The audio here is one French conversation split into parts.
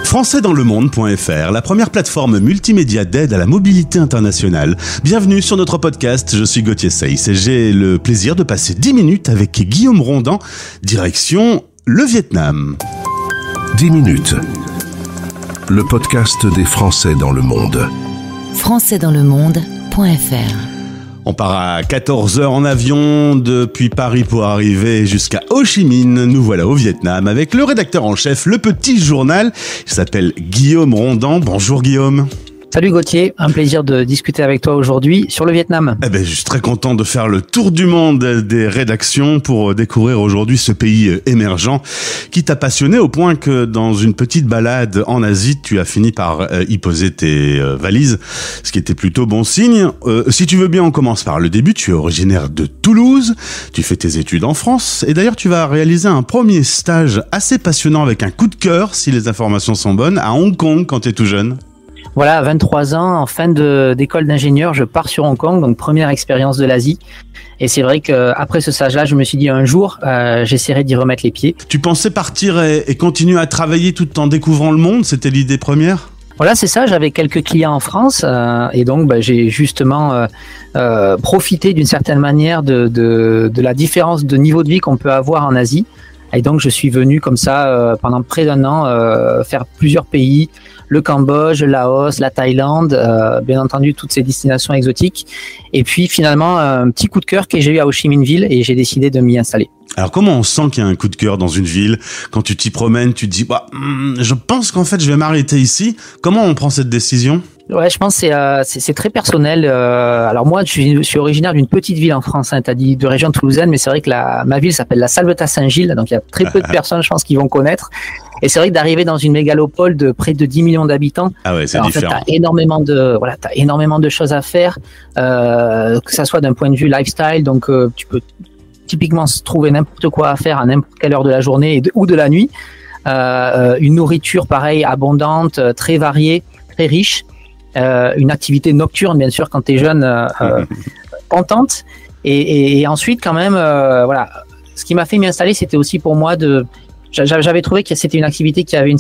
Françaisdanslemonde.fr, la première plateforme multimédia d'aide à la mobilité internationale. Bienvenue sur notre podcast, je suis Gauthier Seyss et j'ai le plaisir de passer 10 minutes avec Guillaume Rondan, direction le Vietnam. 10 minutes, le podcast des Français dans le monde. Françaisdanslemonde.fr. On part à 14h en avion depuis Paris pour arriver jusqu'à Ho Chi Minh. Nous voilà au Vietnam avec le rédacteur en chef, le petit journal. Il s'appelle Guillaume Rondan. Bonjour Guillaume. Salut Gauthier, un plaisir de discuter avec toi aujourd'hui sur le Vietnam. Je suis très content de faire le tour du monde des rédactions pour découvrir aujourd'hui ce pays émergent qui t'a passionné au point que dans une petite balade en Asie, tu as fini par y poser tes valises, ce qui était plutôt bon signe. Si tu veux bien, on commence par le début. Tu es originaire de Toulouse, tu fais tes études en France et d'ailleurs tu vas réaliser un premier stage assez passionnant avec un coup de cœur, si les informations sont bonnes, à Hong Kong quand tu es tout jeune. Voilà, à 23 ans, en fin d'école d'ingénieur, je pars sur Hong Kong, donc première expérience de l'Asie. Et c'est vrai qu'après ce stage-là, je me suis dit un jour, j'essaierai d'y remettre les pieds. Tu pensais partir et continuer à travailler tout en découvrant le monde? C'était l'idée première? Voilà, c'est ça, j'avais quelques clients en France et donc j'ai justement profité d'une certaine manière de la différence de niveau de vie qu'on peut avoir en Asie. Et donc je suis venu comme ça pendant près d'un an faire plusieurs pays, le Cambodge, le Laos, la Thaïlande, bien entendu toutes ces destinations exotiques. Et puis finalement un petit coup de cœur que j'ai eu à Ho Chi Minh Ville et j'ai décidé de m'y installer. Alors comment on sent qu'il y a un coup de cœur dans une ville? Quand tu t'y promènes, tu te dis je pense qu'en fait je vais m'arrêter ici. Comment on prend cette décision? Ouais, je pense que c'est très personnel. Alors moi, je suis originaire d'une petite ville en France. T'as dit de région toulousaine, mais c'est vrai que ma ville s'appelle la Salvetat-Saint-Gilles, donc il y a très peu de personnes, je pense, qui vont connaître. Et c'est vrai que d'arriver dans une mégalopole de près de 10 millions d'habitants, c'est différent. En fait, t'as énormément de choses à faire, que ça soit d'un point de vue lifestyle, donc tu peux typiquement se trouver n'importe quoi à faire à n'importe quelle heure de la journée ou de la nuit. Une nourriture pareil abondante, très variée, très riche. Une activité nocturne bien sûr quand t'es jeune, contente et ensuite quand même voilà, ce qui m'a fait m'y installer, c'était aussi pour moi j'avais trouvé que c'était une activité qui avait une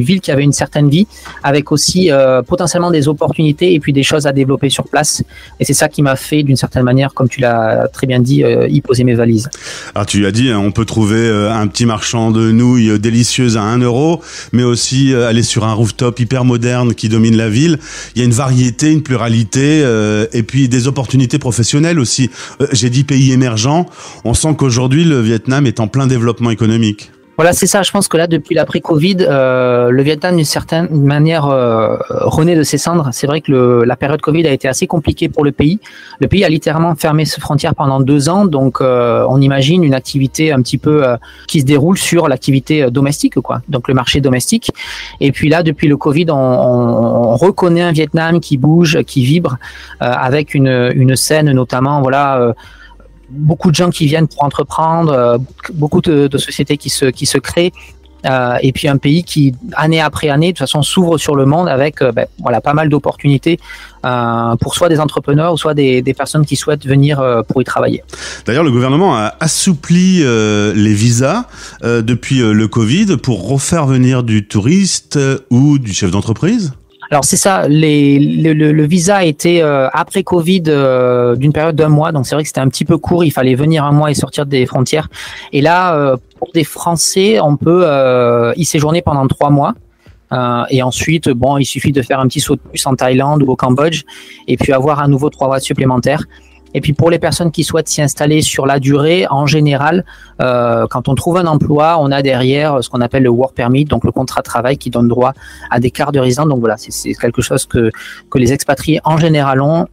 ville qui avait une certaine vie, avec aussi potentiellement des opportunités et puis des choses à développer sur place. Et c'est ça qui m'a fait, d'une certaine manière, comme tu l'as très bien dit, y poser mes valises. Alors tu as dit, on peut trouver un petit marchand de nouilles délicieuses à 1 euro, mais aussi aller sur un rooftop hyper moderne qui domine la ville. Il y a une variété, une pluralité, et puis des opportunités professionnelles aussi. J'ai dit pays émergent. On sent qu'aujourd'hui le Vietnam est en plein développement économique. Voilà, c'est ça. Je pense que là, depuis l'après-Covid, le Vietnam, d'une certaine manière, renaît de ses cendres. C'est vrai que la période Covid a été assez compliquée pour le pays. Le pays a littéralement fermé ses frontières pendant 2 ans. Donc, on imagine une activité un petit peu qui se déroule sur l'activité domestique, quoi. Donc, le marché domestique. Et puis là, depuis le Covid, on reconnaît un Vietnam qui bouge, qui vibre, avec une scène notamment, voilà. Beaucoup de gens qui viennent pour entreprendre, beaucoup de sociétés qui se créent, et puis un pays qui, année après année, de toute façon, s'ouvre sur le monde avec pas mal d'opportunités pour soit des entrepreneurs ou soit des personnes qui souhaitent venir pour y travailler. D'ailleurs, le gouvernement a assoupli les visas depuis le Covid pour refaire venir du touriste ou du chef d'entreprise. Alors c'est ça, le visa a été après Covid d'une période d'1 mois, donc c'est vrai que c'était un petit peu court, il fallait venir 1 mois et sortir des frontières. Et là, pour des Français, on peut y séjourner pendant 3 mois. Et ensuite, il suffit de faire un petit saut de plus en Thaïlande ou au Cambodge et puis avoir à nouveau 3 mois supplémentaires. Et puis pour les personnes qui souhaitent s'y installer sur la durée, en général, quand on trouve un emploi, on a derrière ce qu'on appelle le work permit, donc le contrat de travail qui donne droit à des cartes de résidence. Donc voilà, c'est quelque chose que les expatriés en général ont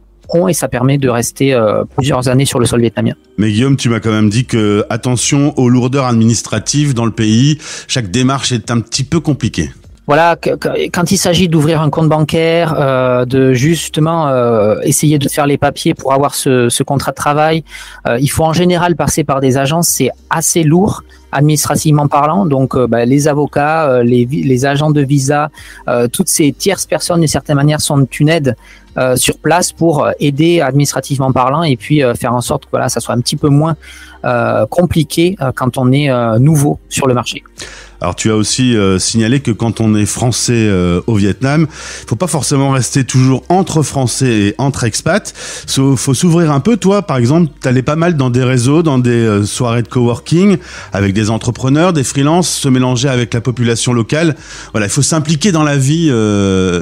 et ça permet de rester plusieurs années sur le sol vietnamien. Mais Guillaume, tu m'as quand même dit que attention aux lourdeurs administratives dans le pays, chaque démarche est un petit peu compliquée. Voilà, quand il s'agit d'ouvrir un compte bancaire, de justement essayer de faire les papiers pour avoir ce contrat de travail, il faut en général passer par des agences, c'est assez lourd administrativement parlant. Donc les avocats, les agents de visa, toutes ces tierces personnes d'une certaine manière sont une aide sur place pour aider administrativement parlant et puis faire en sorte que ça soit un petit peu moins compliqué quand on est nouveau sur le marché. Alors tu as aussi signalé que quand on est français au Vietnam, faut pas forcément rester toujours entre français et entre expats. Faut s'ouvrir un peu. Toi, par exemple, t'allais pas mal dans des réseaux, dans des soirées de coworking avec des entrepreneurs, des freelances, se mélanger avec la population locale. Voilà, il faut s'impliquer dans la vie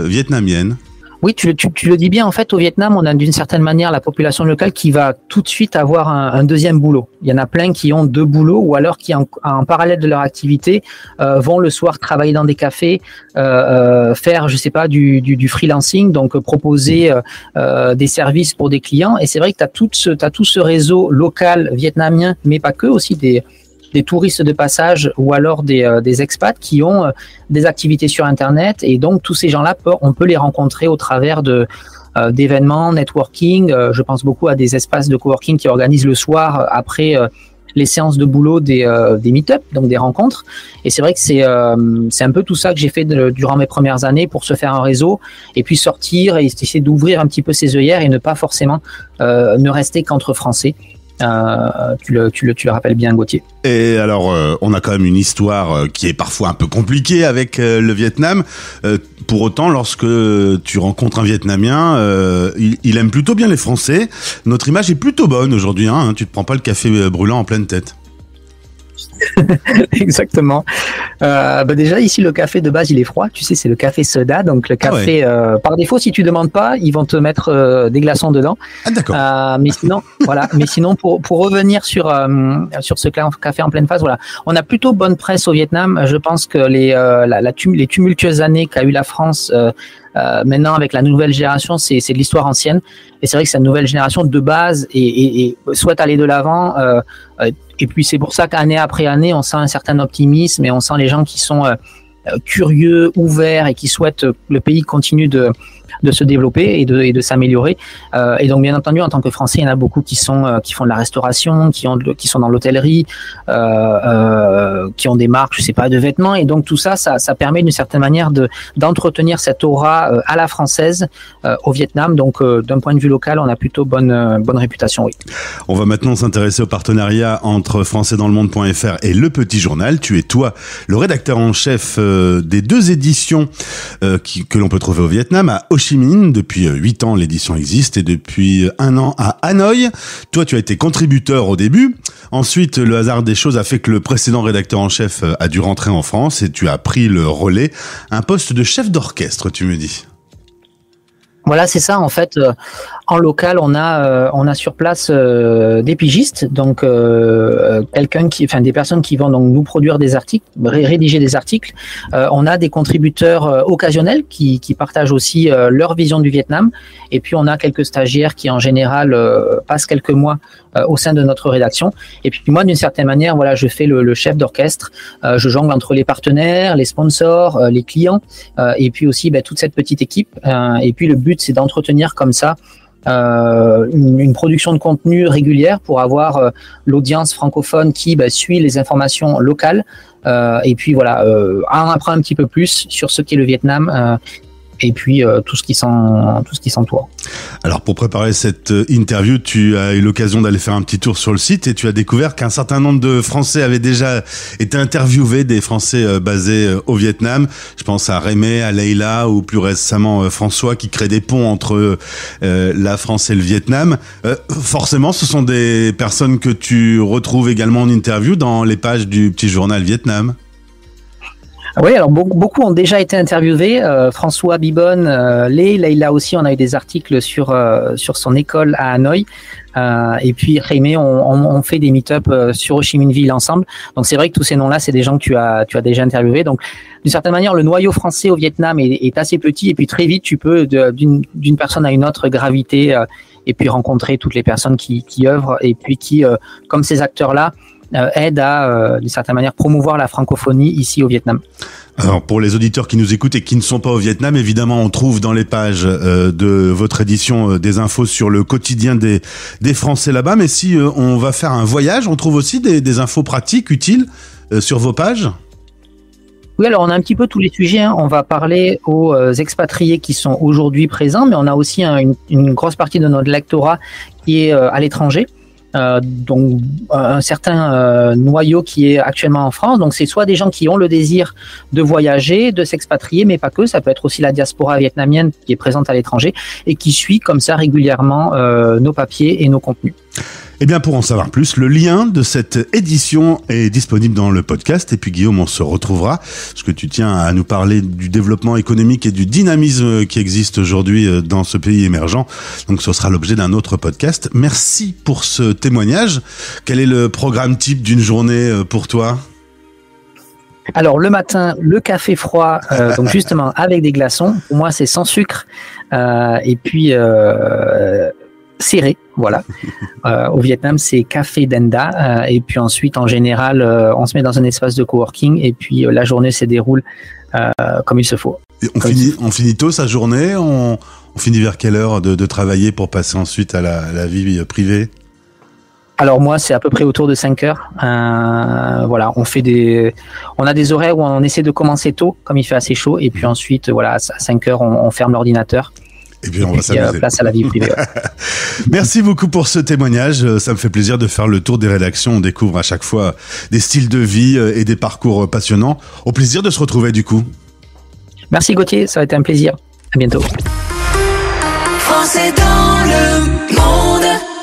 vietnamienne. Oui, tu le dis bien. En fait, au Vietnam, on a d'une certaine manière la population locale qui va tout de suite avoir un deuxième boulot. Il y en a plein qui ont 2 boulots ou alors qui, en parallèle de leur activité, vont le soir travailler dans des cafés, faire, je sais pas, du freelancing, donc proposer des services pour des clients. Et c'est vrai que t'as tout ce réseau local vietnamien, mais pas que, aussi des touristes de passage ou alors des expats qui ont des activités sur Internet, et donc tous ces gens-là, on peut les rencontrer au travers d'événements, networking. Je pense beaucoup à des espaces de coworking qui organisent le soir après les séances de boulot des meet-up, donc des rencontres. Et c'est vrai que c'est un peu tout ça que j'ai fait durant mes premières années pour se faire un réseau et puis sortir et essayer d'ouvrir un petit peu ses œillères et ne pas forcément ne rester qu'entre Français. Tu le rappelles bien, Gauthier. Et alors, on a quand même une histoire qui est parfois un peu compliquée avec le Vietnam. Pour autant, lorsque tu rencontres un Vietnamien, il aime plutôt bien les Français. Notre image est plutôt bonne aujourd'hui, hein. Tu te prends pas le café brûlant en pleine tête. Exactement. Déjà ici le café de base il est froid, tu sais, c'est le café soda, donc le café par défaut, si tu demandes pas, ils vont te mettre des glaçons dedans. Ah d'accord. Mais sinon voilà, mais sinon pour revenir sur ce café en pleine phase, voilà, on a plutôt bonne presse au Vietnam. Je pense que les tumultueuses années qu'a eu la France maintenant avec la nouvelle génération, c'est de l'histoire ancienne, et c'est vrai que cette nouvelle génération de base et souhaite aller de l'avant. Et puis c'est pour ça qu'année après année, on sent un certain optimisme et on sent les gens qui sont curieux, ouverts et qui souhaitent que le pays continue de se développer et de s'améliorer. Et donc bien entendu, en tant que Français, il y en a beaucoup qui font de la restauration, qui sont dans l'hôtellerie, qui ont des marques, je sais pas, de vêtements. Et donc tout ça permet d'une certaine manière d'entretenir cette aura à la française au Vietnam. Donc d'un point de vue local, on a plutôt bonne réputation, oui. On va maintenant s'intéresser au partenariat entre françaisdanslemonde.fr et Le Petit Journal. Tu es toi le rédacteur en chef des 2 éditions que l'on peut trouver au Vietnam, à Ho Chi Minh. Depuis 8 ans, l'édition existe, et depuis 1 an à Hanoï. Toi, tu as été contributeur au début. Ensuite, le hasard des choses a fait que le précédent rédacteur en chef a dû rentrer en France et tu as pris le relais. Un poste de chef d'orchestre, tu me dis. Voilà, c'est ça. En fait, en local, on a sur place des pigistes, donc des personnes qui vont donc nous produire des articles, rédiger des articles. On a des contributeurs occasionnels qui partagent aussi leur vision du Vietnam. Et puis on a quelques stagiaires qui en général passent quelques mois au sein de notre rédaction. Et puis moi, d'une certaine manière, voilà, je fais le chef d'orchestre. Je jongle entre les partenaires, les sponsors, les clients, et puis aussi toute cette petite équipe. Et puis le but, c'est d'entretenir comme ça une production de contenu régulière pour avoir l'audience francophone qui suit les informations locales, et puis voilà, en apprend un petit peu plus sur ce qu'est le Vietnam, et puis tout ce qui s'entoure. Alors pour préparer cette interview, tu as eu l'occasion d'aller faire un petit tour sur le site et tu as découvert qu'un certain nombre de Français avaient déjà été interviewés, des Français basés au Vietnam. Je pense à Rémé, à Leïla ou plus récemment François, qui créent des ponts entre la France et le Vietnam. Forcément, ce sont des personnes que tu retrouves également en interview dans les pages du Petit Journal Vietnam. Oui, alors beaucoup ont déjà été interviewés. François Bibonne, Leïla aussi, on a eu des articles sur son école à Hanoï. Et puis Rémé, on fait des meet-up sur Ho Chi Minh Ville ensemble. Donc c'est vrai que tous ces noms-là, c'est des gens que tu as déjà interviewés. Donc d'une certaine manière, le noyau français au Vietnam est assez petit, et puis très vite tu peux d'une personne à une autre graviter et puis rencontrer toutes les personnes qui œuvrent et puis qui, comme ces acteurs-là, aide à, d'une certaine manière, promouvoir la francophonie ici au Vietnam. Alors pour les auditeurs qui nous écoutent et qui ne sont pas au Vietnam, évidemment on trouve dans les pages de votre édition des infos sur le quotidien des Français là-bas, mais si on va faire un voyage, on trouve aussi des infos pratiques, utiles sur vos pages ? Oui, alors on a un petit peu tous les sujets, hein. On va parler aux expatriés qui sont aujourd'hui présents, mais on a aussi une grosse partie de notre lectorat qui est à l'étranger. donc un certain noyau qui est actuellement en France. Donc c'est soit des gens qui ont le désir de voyager, de s'expatrier, mais pas que. Ça peut être aussi la diaspora vietnamienne qui est présente à l'étranger et qui suit comme ça régulièrement nos papiers et nos contenus. Eh bien, pour en savoir plus, le lien de cette édition est disponible dans le podcast. Et puis, Guillaume, on se retrouvera, parce que tu tiens à nous parler du développement économique et du dynamisme qui existe aujourd'hui dans ce pays émergent. Donc, ce sera l'objet d'un autre podcast. Merci pour ce témoignage. Quel est le programme type d'une journée pour toi ? Alors, le matin, le café froid, donc justement avec des glaçons. Pour moi, c'est sans sucre. Et puis... serré, voilà. Au Vietnam, c'est café denda. Et puis ensuite, en général, on se met dans un espace de coworking et puis la journée se déroule comme il se faut. Et on finit tôt sa journée. On finit vers quelle heure de travailler pour passer ensuite à la vie privée ? Alors moi, c'est à peu près autour de 5 heures. Voilà, on a des horaires où on essaie de commencer tôt, comme il fait assez chaud, et puis ensuite, voilà, à 5 heures, on ferme l'ordinateur. Et puis on va s'amuser. Place à la vie privée. Merci beaucoup pour ce témoignage. Ça me fait plaisir de faire le tour des rédactions. On découvre à chaque fois des styles de vie et des parcours passionnants. Au plaisir de se retrouver du coup. Merci Gauthier, ça a été un plaisir. À bientôt. Français dans le monde.